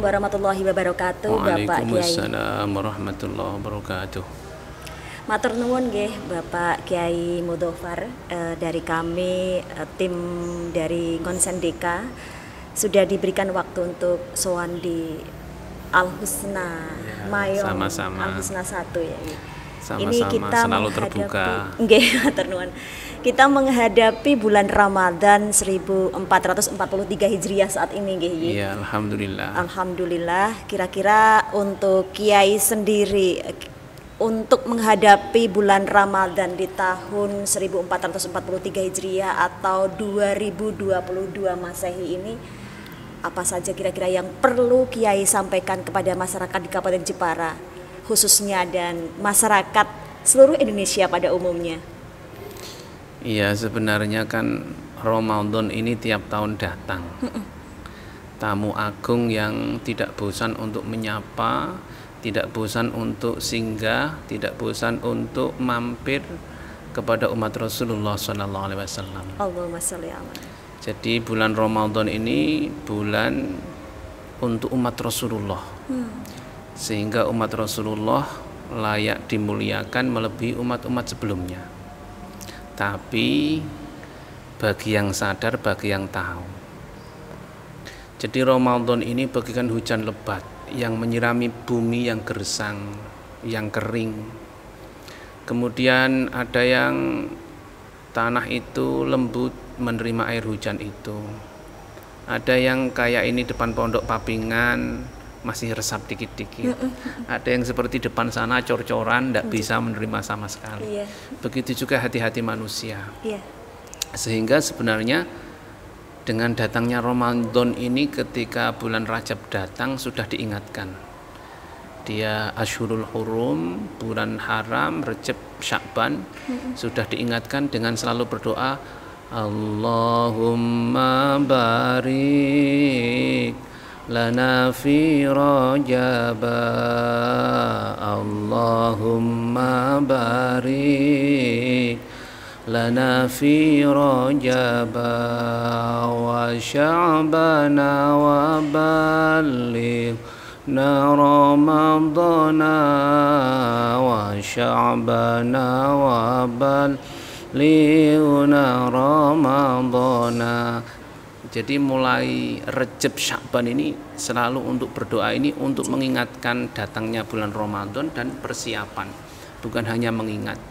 warahmatullahi wabarakatuh, Bapak Kiai. Waalaikumsalam warahmatullahi wabarakatuh. Matur nuwun nggih Bapak Kiai Mudofar, dari kami tim dari Konsen Deka sudah diberikan waktu untuk sowan di Al Husna Mayon, sama-sama. Al Husna 1 ya. Sama-sama, Ini kita selalu terbuka. Nggih, matur nuwun. Kita menghadapi bulan Ramadan 1443 Hijriah saat ini nggih. Iya, alhamdulillah. Alhamdulillah. Kira-kira untuk Kiai sendiri untuk menghadapi bulan Ramadan di tahun 1443 Hijriah atau 2022 Masehi ini, apa saja kira-kira yang perlu Kiai sampaikan kepada masyarakat di Kabupaten Jepara khususnya dan masyarakat seluruh Indonesia pada umumnya? Iya, sebenarnya kan Ramadan ini tiap tahun datang. Tamu agung yang tidak bosan untuk menyapa, tidak bosan untuk singgah, tidak bosan untuk mampir kepada umat Rasulullah SAW. Allahumma sholli ala. Jadi bulan Ramadan ini bulan untuk umat Rasulullah. Sehingga umat Rasulullah layak dimuliakan melebihi umat-umat sebelumnya. Tapi bagi yang sadar, bagi yang tahu. Jadi Ramadan ini bagikan hujan lebat yang menyirami bumi yang gersang, yang kering. Kemudian ada yang tanah itu lembut menerima air hujan itu. Ada yang kayak ini depan pondok Papingan masih resap dikit-dikit. Ada yang seperti depan sana cor-coran, tidak bisa menerima sama sekali. Begitu juga hati-hati manusia. Sehingga sebenarnya dengan datangnya Ramadan ini, ketika bulan Rajab datang sudah diingatkan. Dia Ashurul Hurum, bulan haram, Rajab, Sya'ban, sudah diingatkan dengan selalu berdoa, Allahumma barik lana fi Rajab, Allahumma barik lana fi Rajab wa Sya'bana wa ballighna Ramadana wa Sya'bana wa ballighna Ramadana. Jadi mulai Rajab Sya'ban ini selalu untuk berdoa ini untuk mengingatkan datangnya bulan Ramadan dan persiapan, bukan hanya mengingat.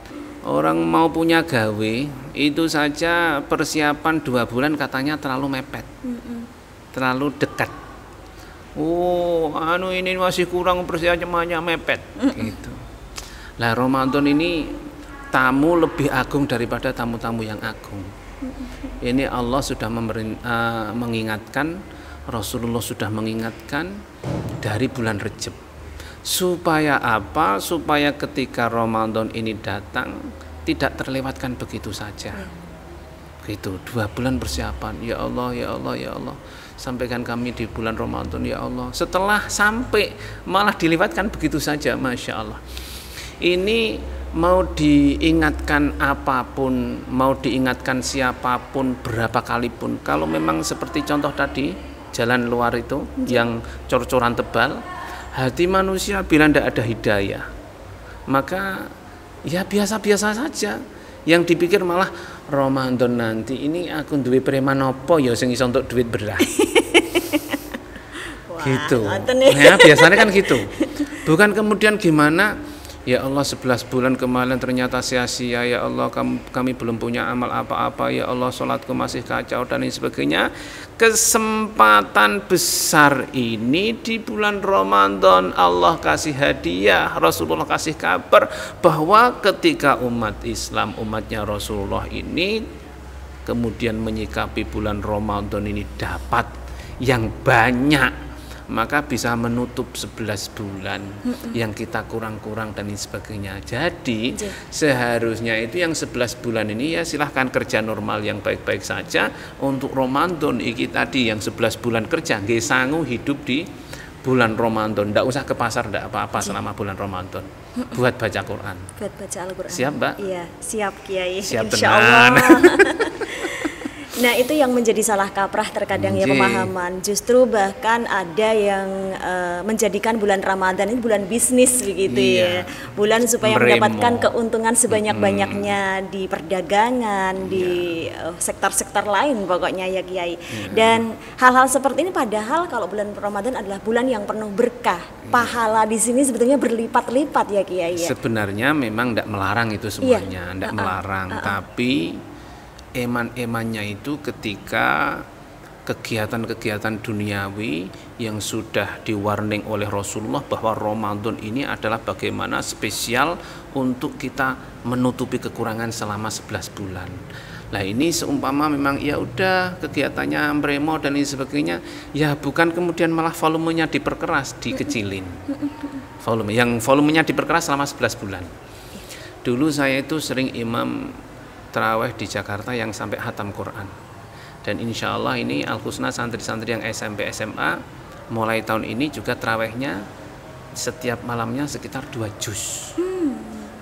Orang mau punya gawe itu saja persiapan 2 bulan katanya terlalu mepet, terlalu dekat. Oh, ini masih kurang persiapannya, mepet gitu. Lah Ramadan ini tamu lebih agung daripada tamu-tamu yang agung. Ini Allah sudah mengingatkan, Rasulullah sudah mengingatkan dari bulan Rajab. Supaya apa? Supaya ketika Ramadan ini datang tidak terlewatkan begitu saja. Gitu, 2 bulan persiapan. Ya Allah, ya Allah, ya Allah. Sampaikan kami di bulan Ramadan, ya Allah. Setelah sampai malah dilewatkan begitu saja, Masya Allah. Ini mau diingatkan apapun, mau diingatkan siapapun, berapa kali pun, kalau memang seperti contoh tadi jalan luar itu yang cor-coran tebal, hati manusia bila tidak ada hidayah maka ya biasa-biasa saja. Yang dipikir malah Ramadan nanti ini aku duwe preman apa ya sing iso untuk duit beras. Gitu ya, biasanya kan gitu. Bukan kemudian gimana, ya Allah 11 bulan kemarin ternyata sia-sia, ya Allah kami belum punya amal apa-apa, ya Allah sholatku masih kacau dan lain sebagainya. Kesempatan besar ini di bulan Ramadan Allah kasih hadiah, Rasulullah kasih kabar bahwa ketika umat Islam, umatnya Rasulullah ini kemudian menyikapi bulan Ramadan ini dapat yang banyak, maka bisa menutup 11 bulan yang kita kurang-kurang dan lain sebagainya. Jadi seharusnya itu yang 11 bulan ini ya silahkan kerja normal yang baik-baik saja. Untuk Ramadan iki tadi yang 11 bulan kerja nggih sangu hidup di bulan Ramadan, ndak usah ke pasar, ndak apa-apa selama bulan Ramadan. Buat baca Quran. Buat baca Al-Quran. Siap, Mbak? Iya, siap Kiai. Siap Insyaallah. Nah, itu yang menjadi salah kaprah terkadang ya, pemahaman. Justru bahkan ada yang menjadikan bulan Ramadan ini bulan bisnis begitu ya. Bulan supaya mendapatkan keuntungan sebanyak-banyaknya di perdagangan, di sektor-sektor lain pokoknya ya Kiai. Dan hal-hal seperti ini padahal kalau bulan Ramadan adalah bulan yang penuh berkah. Pahala di sini sebetulnya berlipat-lipat ya Kiai ya. Sebenarnya memang tidak melarang itu semuanya, tidak melarang, tapi eman-emannya itu ketika kegiatan-kegiatan duniawi yang sudah di-warning oleh Rasulullah bahwa Ramadan ini adalah bagaimana spesial untuk kita menutupi kekurangan selama 11 bulan. Nah ini seumpama memang ya udah kegiatannya bremo dan lain sebagainya, ya bukan kemudian malah volumenya diperkeras, dikecilin. Volumenya diperkeras selama 11 bulan. Dulu saya itu sering imam terawih di Jakarta yang sampai hatam Quran. Dan insya Allah ini Al-Husna santri-santri yang SMP SMA mulai tahun ini juga terawihnya setiap malamnya sekitar 2 juz.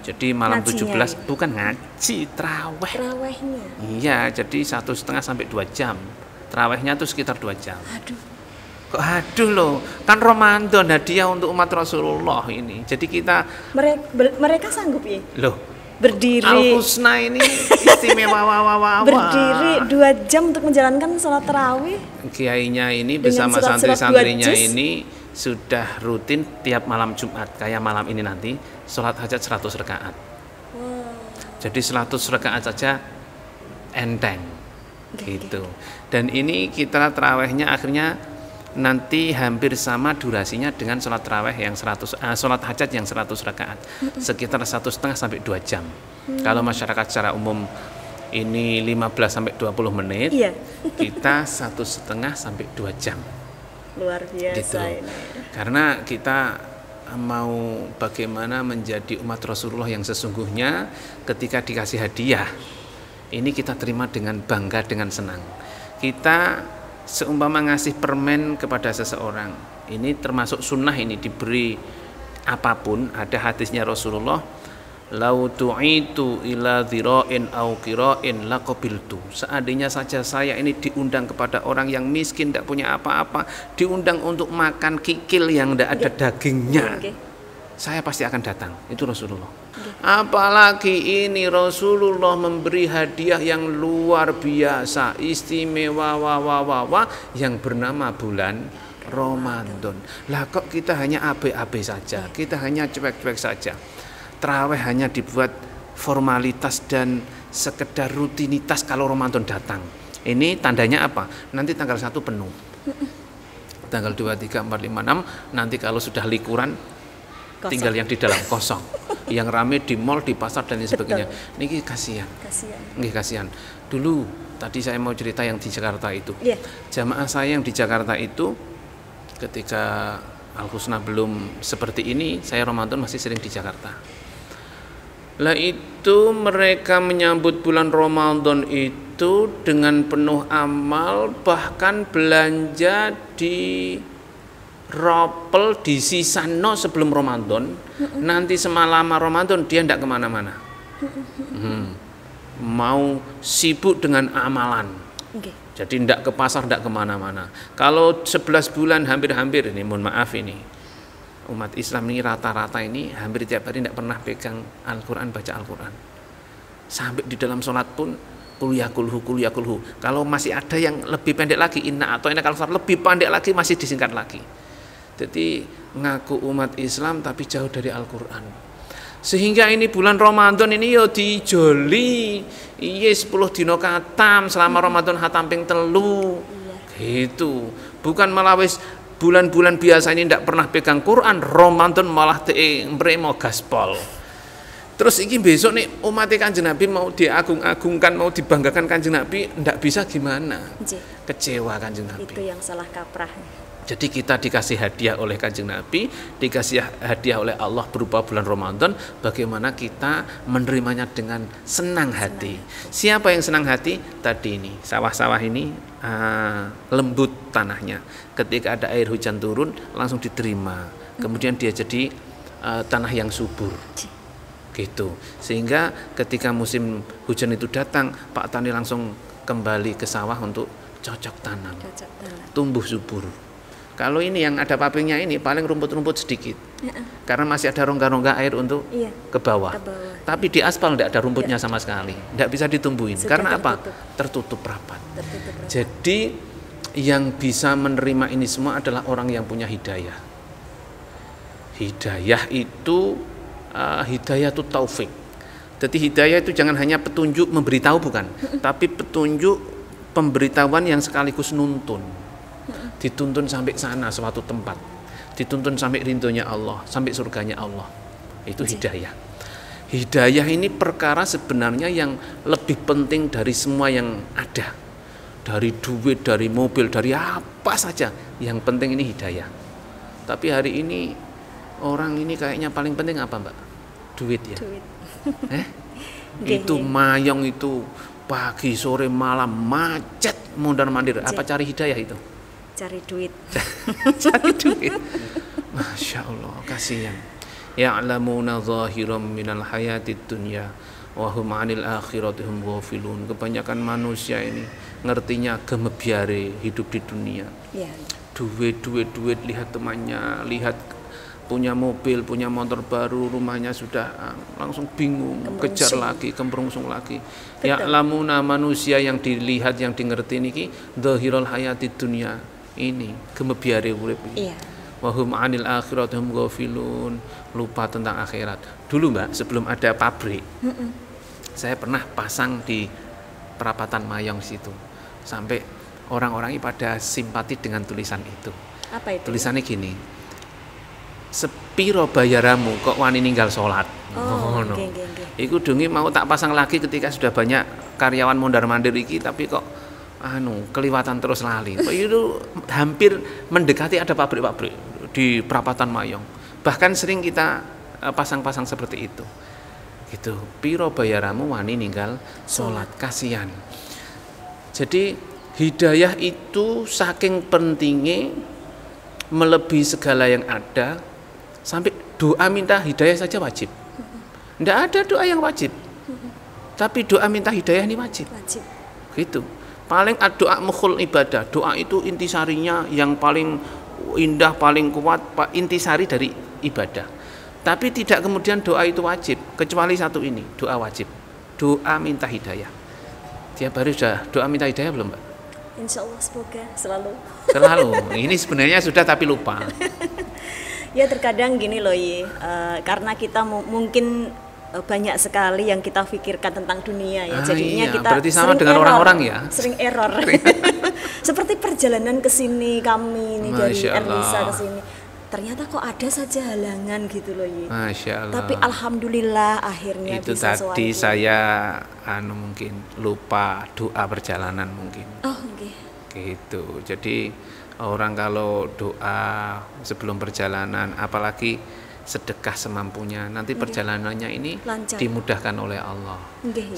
Jadi malam Ngajinya 17 ya? Bukan ngaji, terawih. Terawihnya. Iya, jadi 1,5 sampai 2 jam. Terawihnya itu sekitar 2 jam. Aduh. Kok aduh loh, kan Ramadan hadiah untuk umat Rasulullah ini. Jadi kita mereka sanggup ya? Loh, berdiri Al-Husna ini istimewa berdiri 2 jam untuk menjalankan sholat tarawih. Kiainya ini bersama santri-santrinya ini sudah rutin tiap malam Jumat kayak malam ini nanti sholat hajat 100 rakaat. Jadi 100 rakaat saja enteng gitu. Dan ini kita tarawihnya akhirnya nanti hampir sama durasinya dengan sholat tarawih yang sholat hajat yang 100 rakaat, sekitar 1,5 sampai 2 jam. Kalau masyarakat secara umum ini 15 sampai 20 menit, kita 1,5 sampai 2 jam. Luar biasa gitu. Ini. Karena kita mau bagaimana menjadi umat Rasulullah yang sesungguhnya ketika dikasih hadiah, ini kita terima dengan bangga, dengan senang. Kita seumpama ngasih permen kepada seseorang, ini termasuk sunnah, ini diberi apapun, ada hadisnya Rasulullah, lau tu'itu ila dhira'in au qira'in laqabiltu. Seandainya saja saya ini diundang kepada orang yang miskin, tidak punya apa-apa, diundang untuk makan kikil yang tidak ada dagingnya, saya pasti akan datang. Itu Rasulullah. Apalagi ini Rasulullah memberi hadiah yang luar biasa, istimewa yang bernama bulan Ramadan. Lah kok kita hanya abe-abe saja, kita hanya cuek-cuek saja. Tarawih hanya dibuat formalitas dan sekedar rutinitas kalau Ramadan datang. Ini tandanya apa? Nanti tanggal 1 penuh. Tanggal 2, 3, 4, 5, 6 nanti kalau sudah likuran kosong. Tinggal yang di dalam kosong. Yang rame di mall, di pasar dan lain sebagainya. Niki kasihan. Nggih kasihan. Dulu tadi saya mau cerita yang di Jakarta itu. Jamaah saya yang di Jakarta itu ketika Al-Husna belum seperti ini, saya Ramadan masih sering di Jakarta. Lah itu mereka menyambut bulan Ramadan itu dengan penuh amal, bahkan belanja di ropel di sisano sebelum Ramadan. Nanti semalam Ramadan dia tidak kemana-mana. Mau sibuk dengan amalan. Jadi tidak ke pasar, tidak kemana-mana. Kalau 11 bulan hampir-hampir ini, mohon maaf ini, umat Islam ini rata-rata ini hampir tiap hari tidak pernah pegang Al-Quran, baca Al-Quran. Sampai di dalam sholat pun kulhu. Kalau masih ada yang lebih pendek lagi, inna atau inna, kalau lebih pendek lagi masih disingkat lagi. Jadi ngaku umat Islam tapi jauh dari Al-Quran. Sehingga ini bulan Ramadan ini yo dijoli, iya 10 dino katam selama Ramadan hatam ping 3. Gitu. Bukan malah wis bulan-bulan biasa ini tidak pernah pegang Quran, Ramadan malah mremo gaspol. Terus ini besok nih umat Kanjeng Nabi mau diagung-agungkan, mau dibanggakan Kanjeng Nabi, ndak bisa gimana? Kecewa Kanjeng Nabi. Itu yang salah kaprah. Jadi kita dikasih hadiah oleh Kanjeng Nabi, dikasih hadiah oleh Allah berupa bulan Ramadan, bagaimana kita menerimanya dengan senang hati. Siapa yang senang hati? Tadi ini, sawah-sawah ini lembut tanahnya. Ketika ada air hujan turun, langsung diterima. Kemudian dia jadi tanah yang subur. Gitu. Sehingga ketika musim hujan itu datang, Pak Tani langsung kembali ke sawah untuk cocok tanam, Cocok tanam. tumbuh subur. Kalau ini yang ada pabriknya ini paling rumput-rumput sedikit, karena masih ada rongga-rongga air untuk Iya, ke bawah. ke bawah. Tapi di aspal tidak ada rumputnya sama sekali, tidak bisa ditumbuhin. Sudah Karena apa? tertutup. Tertutup rapat. Tertutup rapat. Jadi yang bisa menerima ini semua adalah orang yang punya hidayah. Hidayah itu taufik. Jadi hidayah itu jangan hanya petunjuk memberitahu, bukan, tapi petunjuk pemberitahuan yang sekaligus nuntun. Dituntun sampai sana suatu tempat, dituntun sampai rindunya Allah, sampai surganya Allah. Itu hidayah. Hidayah ini perkara sebenarnya yang lebih penting dari semua yang ada. Dari duit, dari mobil, dari apa saja. Yang penting ini hidayah. Tapi hari ini orang ini kayaknya paling penting apa, Mbak? Duit ya. Duit. Itu mayong itu pagi, sore, malam macet mondar-mandir. Apa cari hidayah itu? Cari duit. Cari duit. Masya Allah, kasihan. Ya'lamuna zahiram minal hayatid dunya wa hum 'anil akhirati hum ghafilun. Kebanyakan manusia ini ngertinya gemebiare hidup di dunia. Ya. Duit, lihat temannya, lihat punya mobil, punya motor baru, rumahnya sudah langsung bingung, kejar lagi, kembrungsung lagi. Ya'lamuna, manusia yang dilihat, yang dingerti niki zahirul hayatid dunya. Ini gemebiare urip iki. Iya. Wa hum 'anil akhirati hum ghafilun, lupa tentang akhirat. Dulu Mbak, sebelum ada pabrik, saya pernah pasang di perapatan Mayong situ. Sampai orang-orang ini pada simpati dengan tulisan itu. Apa itu? Tulisannya gini, sepiro bayaramu kok wani ninggal sholat. Oh, no. okay. Iku dungi mau tak pasang lagi ketika sudah banyak karyawan mondar-mandir iki, tapi kok keliwatan terus lali. Itu hampir mendekati ada pabrik-pabrik di perapatan Mayong. Bahkan sering kita pasang-pasang seperti itu. Gitu. Piro bayaramu wani ninggal sholat, kasihan. Jadi hidayah itu saking pentingnya, melebihi segala yang ada, sampai doa minta hidayah saja wajib. Tidak ada doa yang wajib, tapi doa minta hidayah ini wajib. Gitu. Paling doa mukhul ibadah, doa itu intisarinya yang paling indah, paling kuat, intisari dari ibadah. Tapi tidak kemudian doa itu wajib, kecuali satu ini, doa wajib, doa minta hidayah. Tiap hari sudah doa minta hidayah belum, Mbak? Insya Allah semoga selalu. Ini sebenarnya sudah tapi lupa. Ya terkadang gini loh karena kita mungkin banyak sekali yang kita pikirkan tentang dunia ya, jadinya kita berarti sama dengan orang-orang ya, sering error. Seperti perjalanan ke sini kami ini dari Ernisa ke sini, ternyata kok ada saja halangan gitu loh Masya Allah. Tapi alhamdulillah akhirnya itu bisa tadi saya mungkin lupa doa perjalanan mungkin. Oh, okay. Gitu. Jadi orang kalau doa sebelum perjalanan, apalagi sedekah semampunya, nanti perjalanannya ini lancar, dimudahkan oleh Allah.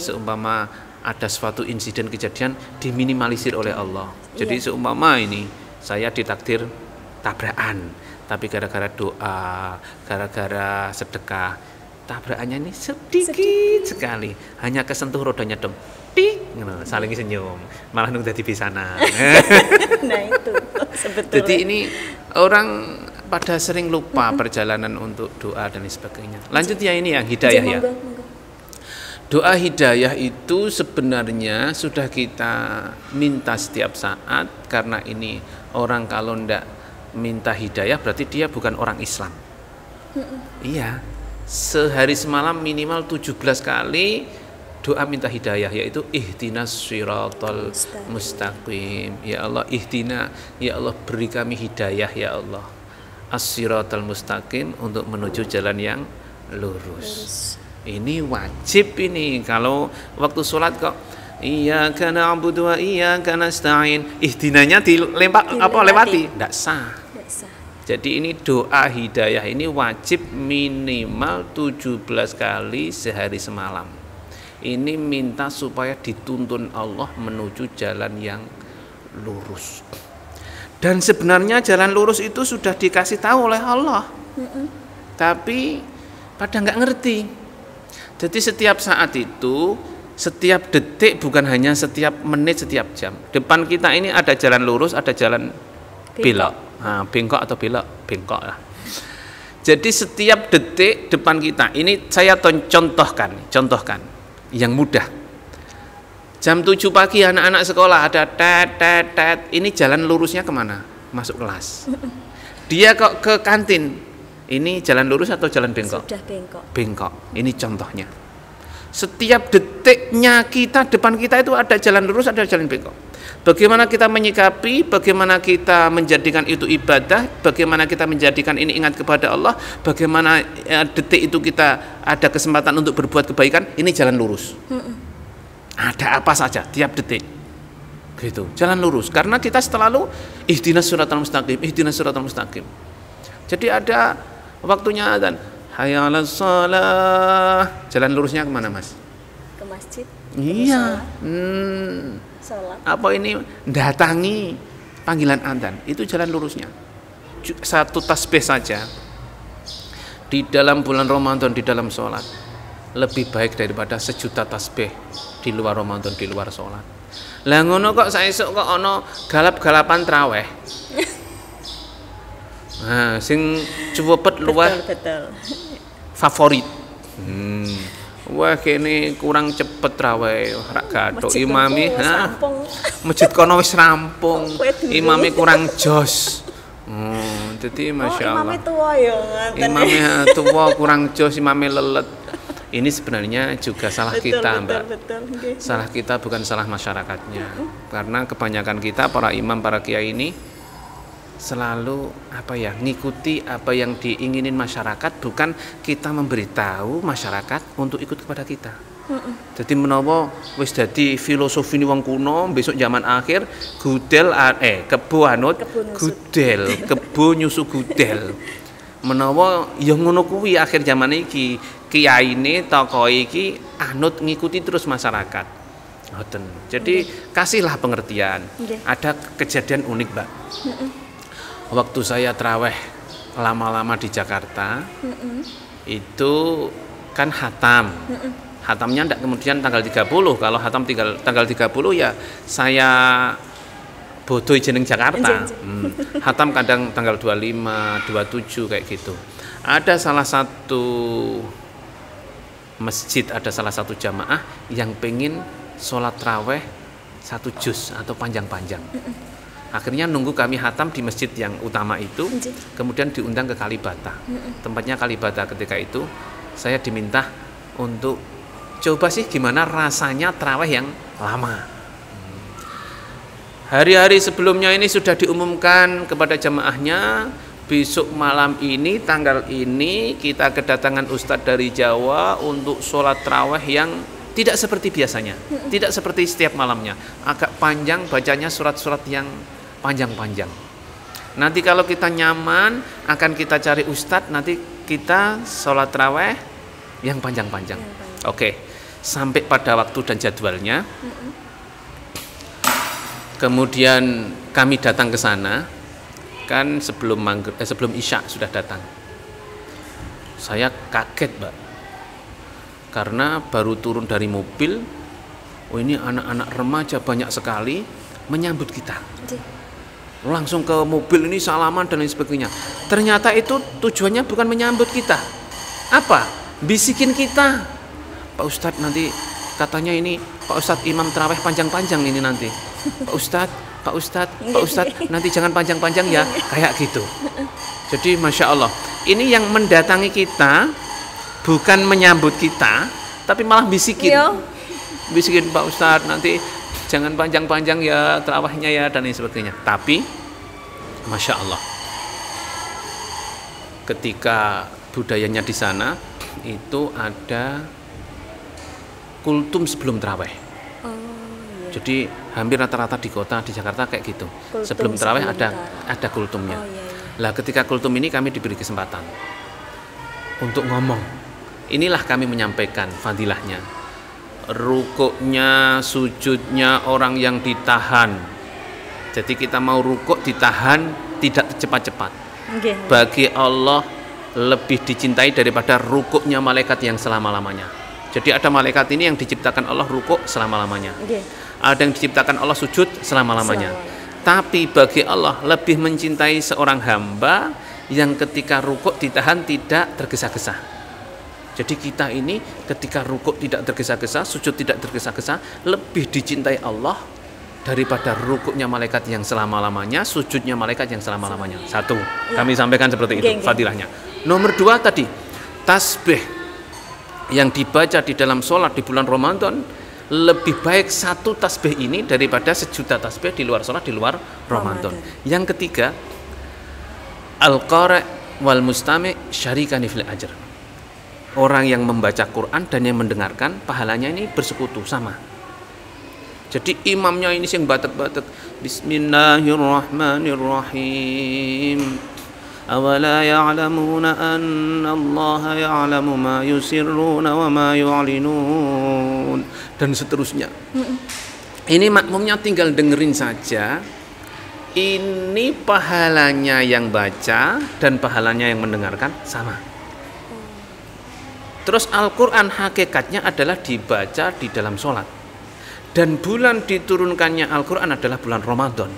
Seumpama ada suatu insiden kejadian diminimalisir oleh Allah. Jadi seumpama ini saya ditakdir tabrakan, tapi gara-gara doa, gara-gara sedekah, tabrakannya ini sedikit sekali, hanya kesentuh rodanya dong, saling senyum, malah nunggu di sana. Nah itu sebetulnya. Jadi ini orang pada sering lupa perjalanan untuk doa dan sebagainya. Lanjut ya, ini yang hidayah ya. Doa hidayah itu sebenarnya sudah kita minta setiap saat, karena ini orang kalau ndak minta hidayah berarti dia bukan orang Islam. Iya, sehari semalam minimal 17 kali doa minta hidayah, yaitu ihdinas siratal mustaqim. Ya Allah ihdina, ya Allah beri kami hidayah ya Allah. As-siratal mustaqim, untuk menuju jalan yang lurus. Ini wajib ini. Kalau waktu sholat kok iyyaka na'budu wa iyyaka nasta'in, ihdinanya lewati, enggak sah. Jadi ini doa hidayah ini wajib minimal 17 kali sehari semalam. Ini minta supaya dituntun Allah menuju jalan yang lurus. Dan sebenarnya jalan lurus itu sudah dikasih tahu oleh Allah, tapi pada nggak ngerti. Jadi setiap saat itu setiap detik, bukan hanya setiap menit, setiap jam. Depan kita ini ada jalan lurus, ada jalan belok. Nah, bengkok atau belok? Bengkok lah. Jadi setiap detik depan kita, ini saya contohkan yang mudah. Jam 7 pagi anak-anak sekolah ada tet. Ini jalan lurusnya kemana? Masuk kelas. Dia kok ke kantin. Ini jalan lurus atau jalan bengkok? Sudah bengkok. Bengkok. Ini contohnya. Setiap detiknya kita, depan kita itu ada jalan lurus, ada jalan bengkok. Bagaimana kita menyikapi, bagaimana kita menjadikan itu ibadah, bagaimana kita menjadikan ini ingat kepada Allah, bagaimana detik itu kita ada kesempatan untuk berbuat kebaikan, ini jalan lurus. Ada apa saja tiap detik. Gitu, jalan lurus. Karena kita selalu ihdinas siratal mustaqim, ihdinas siratal mustaqim. Jadi ada waktunya dan hayya 'alas shalah. Jalan lurusnya kemana, Mas? Ke masjid. Iya. Sholat. Apa ini datangi panggilan adzan, itu jalan lurusnya. Satu tasbih saja di dalam bulan Ramadan, di dalam sholat lebih baik daripada sejuta tasbih di luar Ramadan, di luar sholat. Lah ngono kok saesuk kok ana galap-galapan traweh. Nah, sing cuwepet luwih Betul. favorit. Wah, kene kurang cepet traweh, ora gathuk imame. Masjid kono wis rampung. Imame kurang jos. Jadi Masya Allah. Imame tua ya ngaten. Imame tua kurang jos, imame lelet. Ini sebenarnya juga salah kita, Mbak. Betul. Okay. Salah kita, bukan salah masyarakatnya. Karena kebanyakan kita para imam, para kiai ini selalu ngikuti apa yang diinginin masyarakat, bukan kita memberitahu masyarakat untuk ikut kepada kita. Jadi menawa wis dadi filosofi wong kuno, besok zaman akhir gudel kebo anut gudel, kebo nyusu gudel. Menawa ya ngono kuwi akhir zaman iki, kiyaine tokoh iki anut ngikuti terus masyarakat. Ngoten. Jadi kasihlah pengertian. Ada kejadian unik, Mbak. Waktu saya traweh lama-lama di Jakarta, itu kan hatam. Hatamnya enggak kemudian tanggal 30. Kalau hatam tanggal 30 ya saya bodoh jeneng Jakarta. Hatam kadang tanggal 25, 27 kayak gitu. Ada salah satu masjid, ada salah satu jamaah yang pengen sholat traweh 1 juz atau panjang-panjang. Akhirnya nunggu kami hatam di masjid yang utama itu, kemudian diundang ke Kalibata. Tempatnya Kalibata. Ketika itu saya diminta untuk coba sih gimana rasanya traweh yang lama. Hari-hari sebelumnya ini sudah diumumkan kepada jamaahnya, besok malam ini tanggal ini kita kedatangan ustadz dari Jawa untuk sholat traweh yang tidak seperti biasanya, tidak seperti setiap malamnya, agak panjang, bacanya surat-surat yang panjang-panjang. Nanti kalau kita nyaman akan kita cari ustadz, nanti kita sholat traweh yang panjang-panjang. Oke, sampai pada waktu dan jadwalnya. Kemudian kami datang ke sana, kan sebelum Isya sudah datang. Saya kaget, Mbak, karena baru turun dari mobil, ini anak-anak remaja banyak sekali menyambut kita. Langsung ke mobil ini salaman dan lain sebagainya. Ternyata itu tujuannya bukan menyambut kita. Apa? Bisikin kita. Pak Ustadz nanti katanya ini Pak Ustadz imam terawih panjang-panjang ini nanti. Pak Ustadz, nanti jangan panjang-panjang ya, kayak gitu. Jadi Masya Allah, ini yang mendatangi kita bukan menyambut kita, tapi malah bisikin. Bisikin, Pak Ustadz, nanti jangan panjang-panjang ya terawihnya ya, dan lain sebagainya. Tapi Masya Allah, ketika budayanya di sana itu ada kultum sebelum terawih. Jadi hampir rata-rata di kota di Jakarta kayak gitu. Sebelum terawih ada kultumnya. Lah ketika kultum ini kami diberi kesempatan untuk ngomong. Inilah kami menyampaikan fadilahnya. Rukuknya, sujudnya orang yang ditahan. Jadi kita mau rukuk ditahan, tidak cepat-cepat. Bagi Allah lebih dicintai daripada rukuknya malaikat yang selama-lamanya. Jadi ada malaikat ini yang diciptakan Allah rukuk selama-lamanya. Nggih. Ada yang diciptakan Allah sujud selama-lamanya. Tapi bagi Allah lebih mencintai seorang hamba yang ketika rukuk ditahan tidak tergesa-gesa. Jadi kita ini ketika rukuk tidak tergesa-gesa, sujud tidak tergesa-gesa, lebih dicintai Allah daripada rukuknya malaikat yang selama-lamanya, sujudnya malaikat yang selama-lamanya. Satu, kami sampaikan seperti itu fadilahnya. Nomor dua tadi, tasbih yang dibaca di dalam sholat di bulan Ramadan lebih baik satu tasbih ini daripada sejuta tasbih di luar sholat di luar Ramadan. Yang ketiga, al-qari' wal mustami' syarikani fil ajr. Orang yang membaca Quran dan yang mendengarkan pahalanya ini bersekutu sama. Jadi imamnya ini yang batek-batek Bismillahirrahmanirrahim. Awala ya'lamuna anna Allah ya'lamu ma yusirruna wa ma yu'linun, dan seterusnya. Ini makmumnya tinggal dengerin saja. Ini pahalanya yang baca dan pahalanya yang mendengarkan sama. Terus Al-Quran hakikatnya adalah dibaca di dalam sholat. Dan bulan diturunkannya Al-Quran adalah bulan Ramadan.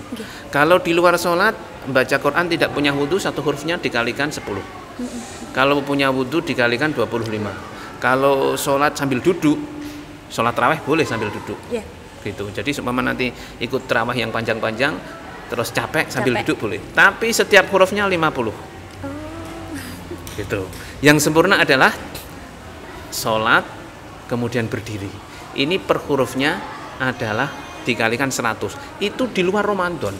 Kalau di luar sholat, baca Quran tidak punya wudhu, satu hurufnya dikalikan 10. Kalau punya wudhu dikalikan 25. Kalau sholat sambil duduk, sholat tarawih boleh sambil duduk. Gitu. Jadi seumpama nanti ikut tarawih yang panjang-panjang, terus capek sambil duduk boleh. Tapi setiap hurufnya 50. Gitu. Yang sempurna adalah sholat kemudian berdiri. Ini per hurufnya adalah dikalikan 100. Itu di luar Ramadan.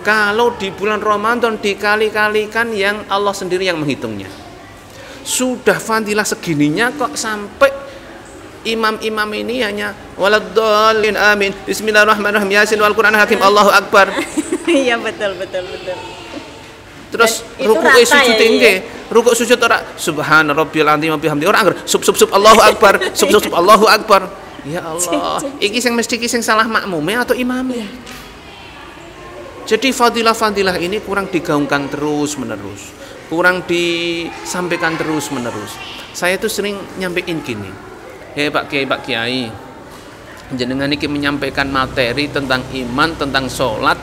Kalau di bulan Ramadan dikali-kalikan yang Allah sendiri yang menghitungnya. Sudah fadilah segininya kok sampai imam-imam ini hanya waladdallin amin bismillahirrahmanirrahim yasin wal qur'anil hakim Allahu akbar. Iya betul. Terus rukuk sujud tinggi, rukuk sujud ora subhana rabbil azim wa bihamdi ora angger sub Allahu akbar, sub Allahu akbar. Ya Allah, iki sing mesti sing salah makmume atau imamnya. Jadi fadilah-fadilah ini kurang digaungkan terus-menerus, kurang disampaikan terus-menerus. Saya tuh sering nyampein gini. Pak Kiai, jenengan iki menyampaikan materi tentang iman, tentang sholat,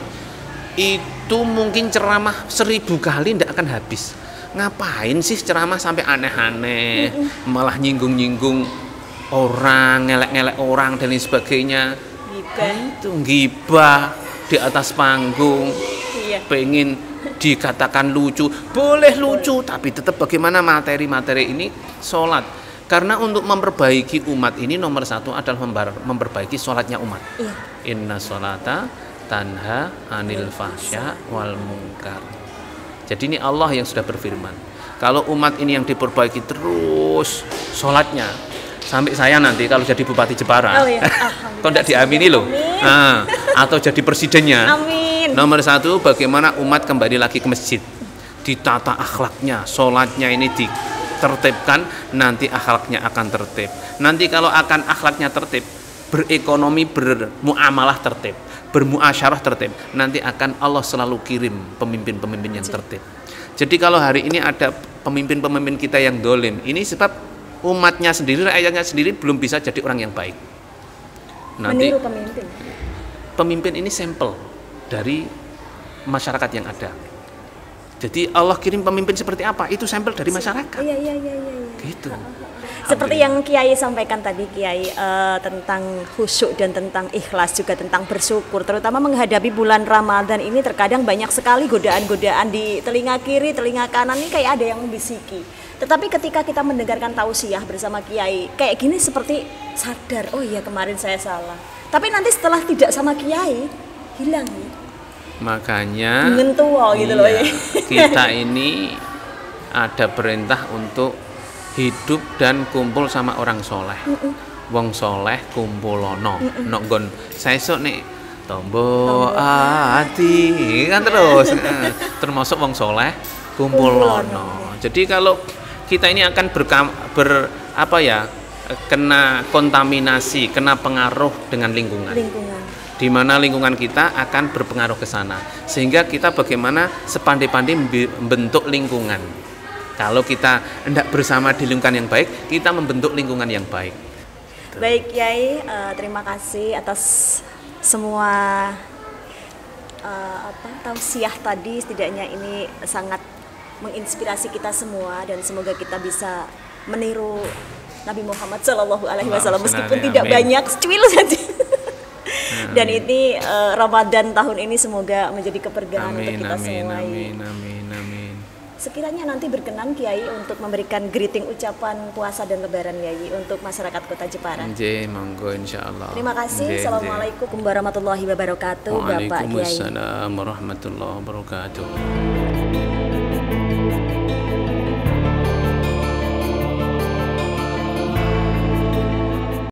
itu mungkin ceramah 1000 kali tidak akan habis. Ngapain sih ceramah sampai aneh-aneh, malah nyinggung-nyinggung orang, ngelek-ngelek orang dan lain sebagainya. Itu gibah di atas panggung. Pengen dikatakan lucu, boleh lucu, tapi tetap bagaimana materi-materi ini sholat. Karena untuk memperbaiki umat ini nomor satu adalah memperbaiki sholatnya umat. Inna sholata tanha anil fahsya wal munkar. Jadi ini Allah yang sudah berfirman. Kalau umat ini yang diperbaiki terus sholatnya, sampai saya nanti kalau jadi Bupati Jepara, kok tidak diamini loh, atau jadi presidennya. Amin. Nomor satu, bagaimana umat kembali lagi ke masjid, ditata akhlaknya, sholatnya ini ditertibkan, nanti akhlaknya akan tertib. Nanti kalau akan akhlaknya tertib, berekonomi, bermuamalah tertib, bermuasyarah tertib, nanti akan Allah selalu kirim pemimpin-pemimpin yang tertib. Jadi kalau hari ini ada pemimpin-pemimpin kita yang dolim, ini sebab umatnya sendiri, rakyatnya sendiri belum bisa jadi orang yang baik. Nanti meniru pemimpin ini sampel dari masyarakat yang ada. Jadi Allah kirim pemimpin seperti apa, itu sampel dari masyarakat. Iya. Gitu. Seperti yang Kiai sampaikan tadi, Kiai, tentang khusyuk dan tentang ikhlas, juga tentang bersyukur, terutama menghadapi bulan Ramadan ini terkadang banyak sekali godaan-godaan di telinga kiri, telinga kanan ini kayak ada yang membisiki. Tetapi ketika kita mendengarkan tausiah bersama Kiai, kayak gini seperti sadar, oh iya kemarin saya salah. Tapi nanti setelah tidak sama Kiai, hilang ya. Makanya gitu loh ya. Kita ini ada perintah untuk hidup dan kumpul sama orang soleh. Wong soleh kumpulono. Nok gon sesuk nek tombo ati kan terus. Termasuk wong soleh kumpulono. Jadi kalau kita ini akan kena kontaminasi, kena pengaruh dengan lingkungan. Di mana lingkungan kita akan berpengaruh ke sana. Sehingga kita bagaimana sepandai-pandai membentuk lingkungan. Kalau kita hendak bersama di lingkungan yang baik, kita membentuk lingkungan yang baik. Baik Kiai, terima kasih atas semua tausiah tadi. Setidaknya ini sangat menginspirasi kita semua dan semoga kita bisa meniru Nabi Muhammad SAW meskipun tidak banyak, secuil saja. Dan ini Ramadan tahun ini semoga menjadi keberkahan untuk kita semua. Amin. Sekiranya nanti berkenan Kiai untuk memberikan greeting ucapan puasa dan lebaran Kiai untuk masyarakat Kota Jepara. Nggih, monggo insyaallah. Terima kasih. Assalamualaikum warahmatullahi wabarakatuh, Bapak Kiai. Waalaikumsalam warahmatullahi wabarakatuh.